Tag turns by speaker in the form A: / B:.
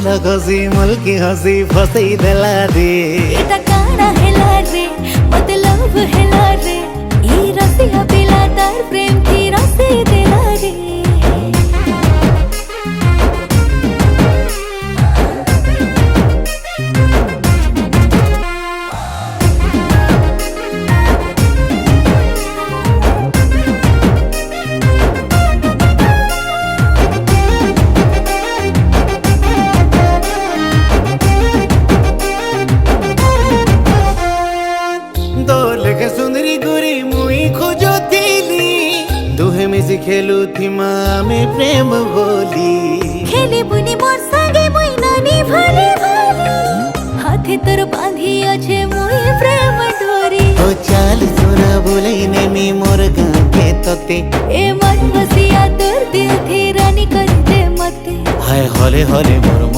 A: फूल घसी मुल्की हसी फसई देला रे
B: एटा काना हेला रे मतलब हेला रे ई रसिया पिला तार प्रेम की रसी देला रे
A: सुंदरी गुरी मुई खोजो थीली दुहे मिसी खेलू थी में प्रेम बोली
B: खेली बुनी मोर संगे मुई नानी भाले भाले हाथे तोर बांधी अच्छे मुई प्रेम डोरी
A: ओ चाल सुना बोलई ने मी मोर गाके तोते
B: ए मन बसिया तोर दिल थी रानी करते मते
A: हाय हले हले मोर